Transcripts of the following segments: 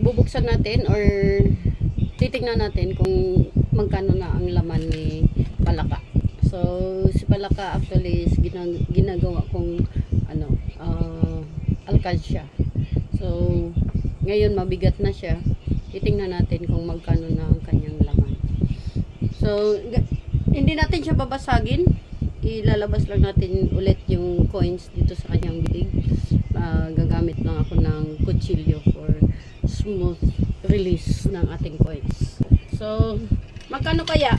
bubuksan natin or titingnan natin kung magkano na ang laman ni Palaka. So si Palaka actually is ginagawa kong alkansya. So ngayon mabigat na siya. Titingnan natin kung magkano na ang kanyang laman. So hindi natin siya babasagin. Ilalabas lang natin ulit yung coins dito sa kanyang bibig. Gagamit lang ako ng kutsilyo for smooth release ng ating coins. So magkano kaya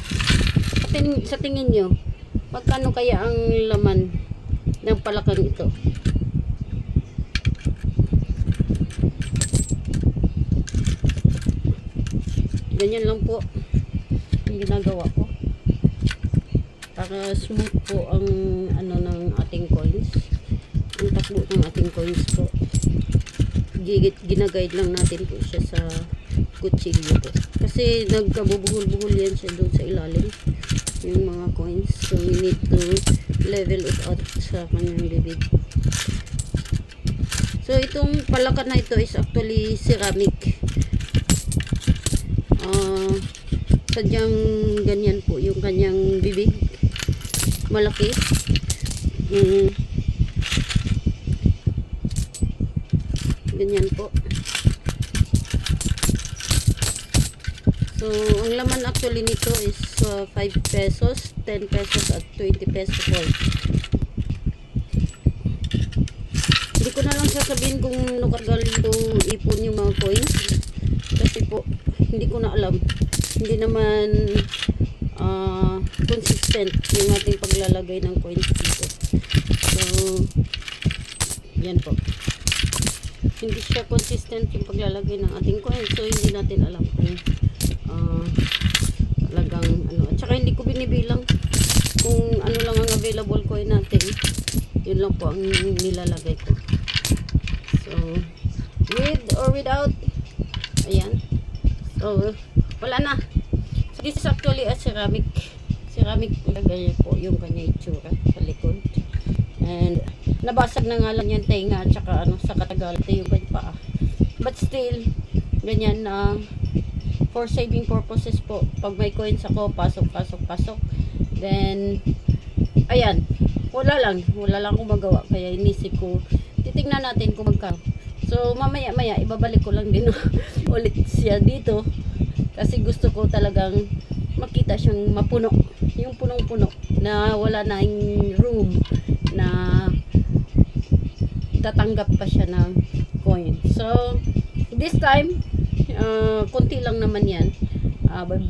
sa tingin nyo, magkano kaya ang laman ng palakang ito? Ganyan lang po yung ginagawa ko para smooth po ang ng ating coins, ang takbo ng ating coins po. Ginaguide lang natin po siya sa kutsilyo po kasi nagkabubuhol-buhol yan siya doon sa ilalim yung mga coins, so we need to level it out sa kanyang bibig. So itong palaka na ito is actually ceramic. Sadyang ganyan po yung kanyang bibig, malaki. Ganyan po. So ang laman actually nito is 5 pesos, 10 pesos at 20 pesos po. Hindi ko na lang sasabihin kung nakagaling ito ipon yung mga coins kasi po hindi ko na alam. Hindi naman consistent yung ating paglalagay ng coins dito. So yan po, hindi siya consistent yung paglalagay ng ating coins, so hindi natin alam kung talagang at saka hindi ko binibilang kung ano lang ang available coin natin. Yun lang po ang nilalagay ko. So with or without, ayan. So wala na. So this is actually a ceramic ganyan po yung kanya itsura sa likod. And nabasag na nga lang yung tenga at saka sa katagal ito yung kanya paa. But still, ganyan for saving purposes po. Pag may coins ako, pasok. Then, ayan, wala lang akong magawa. Kaya inisip ko, titignan natin kung magkano. So, mamaya, ibabalik ko lang din ulit siya dito. Kasi gusto ko talagang makita siyang mapuno. Yung punong-puno na wala na yung room na tatanggap pa siya ng coin. So, this time, konti lang naman yan.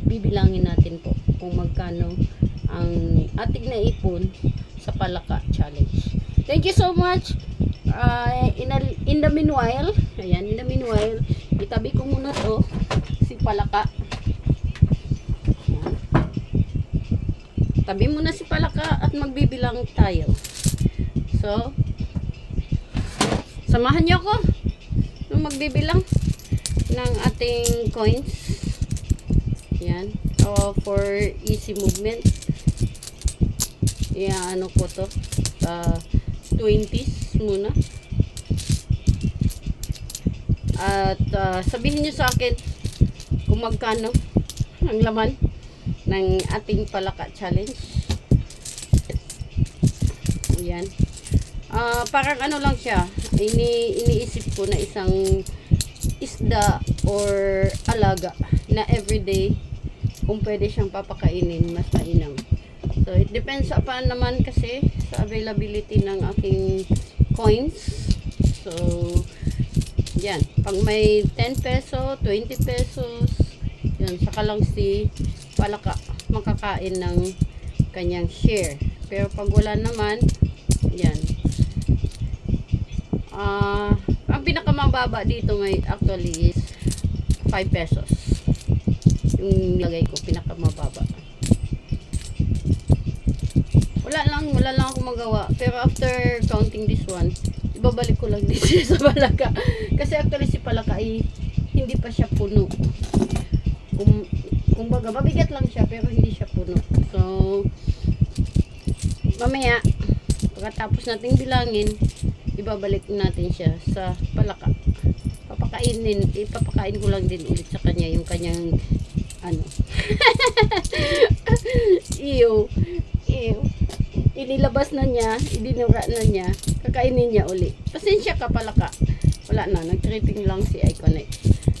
Bibilangin natin po kung magkano ang ating naipon sa Palaka Challenge. Thank you so much. In the meanwhile, itabi ko muna to si Palaka. Ayan. Tabi muna si Palaka at magbibilang tayo. So, samahan niyo ako nung magbibilang ng ating coins. Yan. For easy movement. Yan, ko to. 20s muna. At sabihin niyo sa akin kung magkano ang laman ng ating Palaka Challenge. Yan. Parang lang siya. Iniisip ko na isang isda or alaga na everyday kung pwede siyang papakainin, mas mainam. So it depends upon naman kasi sa availability ng aking coins. So yan, pag may 10 peso, 20 pesos, yan, saka lang si Palaka makakain ng kanyang share. Pero pag wala naman, yan, ang pinakamababa dito actually is 5 pesos yung lagay ko, pinakamababa. Wala lang akong magawa. Pero after counting this one, ibabalik ko lang din siya sa Palaka kasi actually si Palaka ay hindi pa siya puno. Kumbaga mabigat lang siya pero hindi siya puno. So mamaya pagkatapos nating bilangin, ibabalik natin siya sa Palaka. ipapakain ko lang din ulit sa kanya yung kanyang ano. Iyo. Inilabas na niya, idinura na niya, kakainin niya uli. Pasensya ka pala ka. Wala na, nag-tripping lang si Iconic.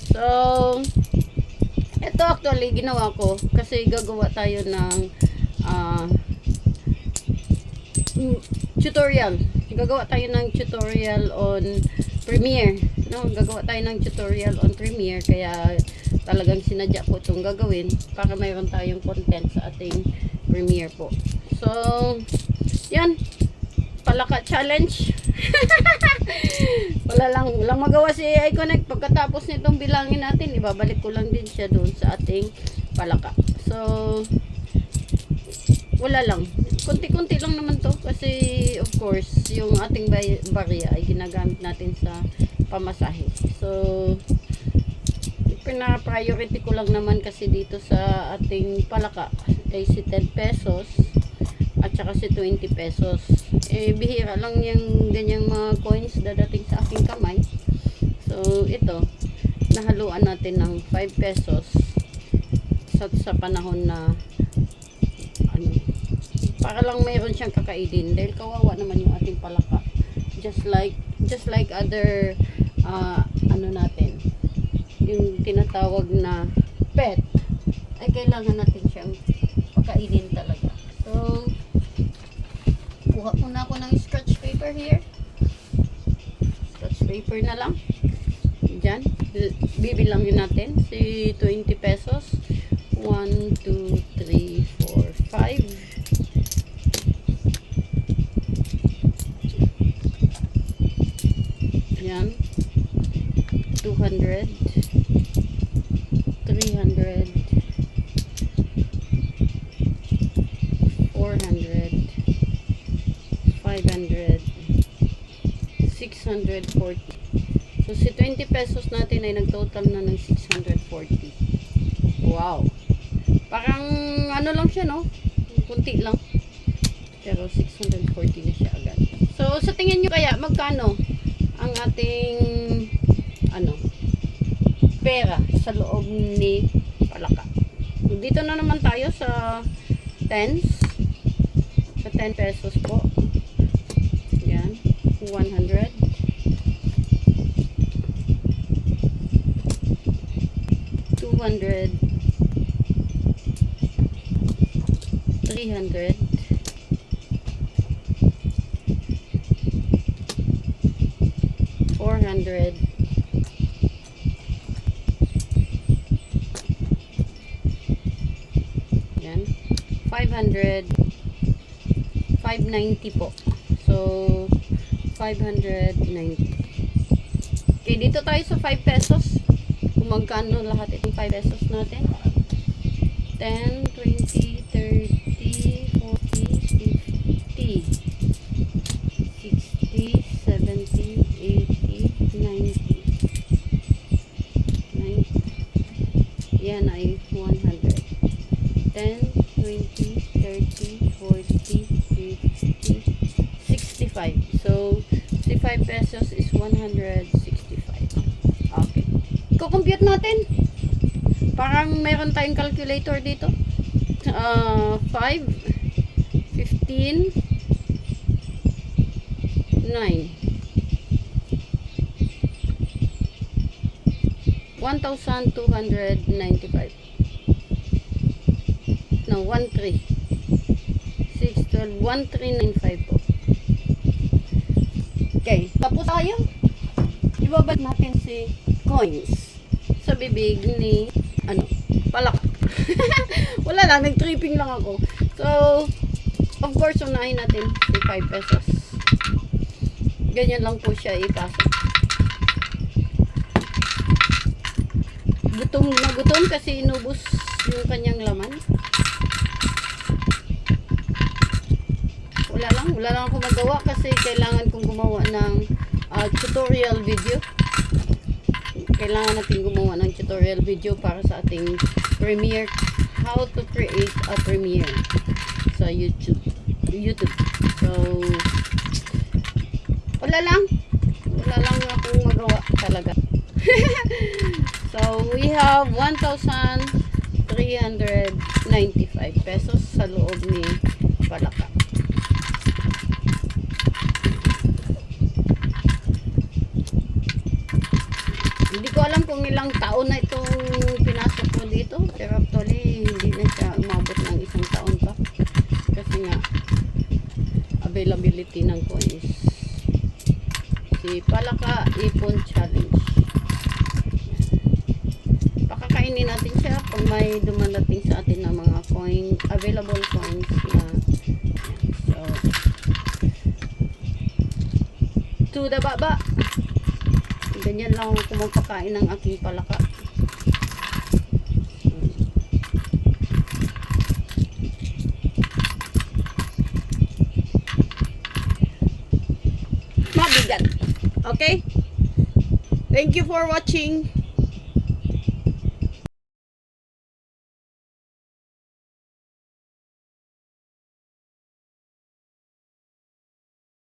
So, ito actually ginawa ko kasi gagawa tayo ng tutorial. Gagawa tayo ng tutorial on Premiere. No, gagawa tayo ng tutorial on Premiere kaya talagang sinadya ko itong gagawin para mayroon tayong content sa ating Premiere po. So, yan. Palaka challenge. Walang magawa si Iconic. Pagkatapos nitong bilangin natin, ibabalik ko lang din siya doon sa ating palaka. So, wala lang. Kunti-kunti lang naman to kasi of course, yung ating barya ay ginagamit natin sa pamasahe. So, pina-priority ko lang naman kasi dito sa ating palaka ay si 10 pesos at saka si 20 pesos. Eh, bihira lang yung ganyang mga coins dadating sa aking kamay. So, ito, nahaluan natin ng 5 pesos sa panahon na ano, para lang mayroon siyang kakainin dahil kawawa naman yung ating palaka. Just like other ano natin, yung tinatawag na pet, ay kailangan natin siyang pakainin talaga. So, kuha muna ako ng scratch paper here. Scratch paper na lang. Diyan. Bibilangin natin si 20 pesos. 1, 2, 3, 4, 5. Yan. 200. 300. 400. 500, 640. So, si 20 pesos natin ay nagtotal na ng 640. Wow. Parang, ano lang siya, no? Kunti lang. Pero, 640 na siya agad. So, sa tingin nyo kaya, magkano ang ating, pera sa loob ni palaka? Dito na naman tayo sa tens. Sa 10 pesos po. 100, 200, 300, 400, 500, 590 po. So, 590. Okay, dito tayo sa 5 pesos. Kung magkano lahat itong 5 pesos natin. 10, 20, 30, 40, 50, 60, 70, 80, 90. Yan ay 100. 10, 20, 30, 40, 50, 65. So, 65 pesos is 165. Okay. Kukompute natin. Parang mayroon tayong calculator dito. 5, 15, 9. 1,295. No, 13. 6, 12, 1,395 po. Okay, tapos tayo. Ibabad natin si coins sa bibig ni palak. Wala lang, nag-tripping lang ako. So, of course, unahin natin si 5 pesos. Ganyan lang po siya ipasok. Gutom na gutom kasi inubos yung kanyang laman. Wala lang ako magawa kasi kailangan kong gumawa ng tutorial video. Kailangan natin gumawa ng tutorial video para sa ating Premiere, how to create a Premiere sa YouTube. So, wala lang akong magawa talaga. we have 1,395 pesos sa loob ni Palaka. Hindi ko alam kung ilang taon na itong pinasok ko dito, pero actually hindi na siya umabot ng isang taon pa kasi nga availability ng coins. Si Palaka Ipon Challenge. Pakakainin natin siya pag may dumadating sa atin ng mga available coins na so to the baba. Ganyan lang ako kumapakain ng aking palaka. Mabigat. Okay? Thank you for watching.